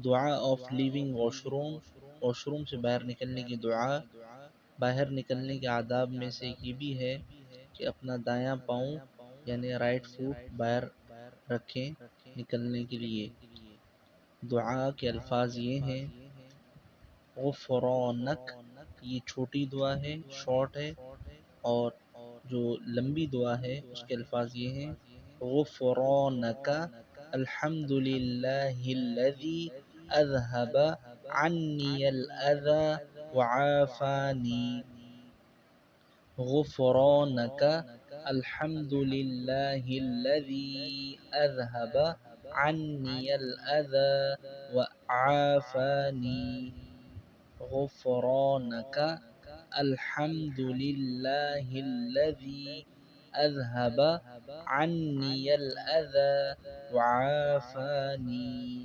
دعا of living washroom, washroom سے باہر نکلنے کی دعا۔ باہر نکلنے کے آداب میں سے یہ بھی ہے کہ اپنا دایاں پاؤں یعنی رائٹ فوٹ باہر رکھیں نکلنے کے لیے۔ دعا کے الفاظ یہ ہیں: غفرانک، یہ چھوٹی دعا ہے، شارٹ ہے، اور جو لمبی دعا ہے اس کے الفاظ یہ ہیں: غفرانک الحمد للہ الذی اذهب عنی الاذى وعافانی۔ غفرانک الحمد للہ الذی اذهب عنی الاذى وعافانی۔ غفرانک الحمد للہ الذی اذهب عنی الاذى وعافانی۔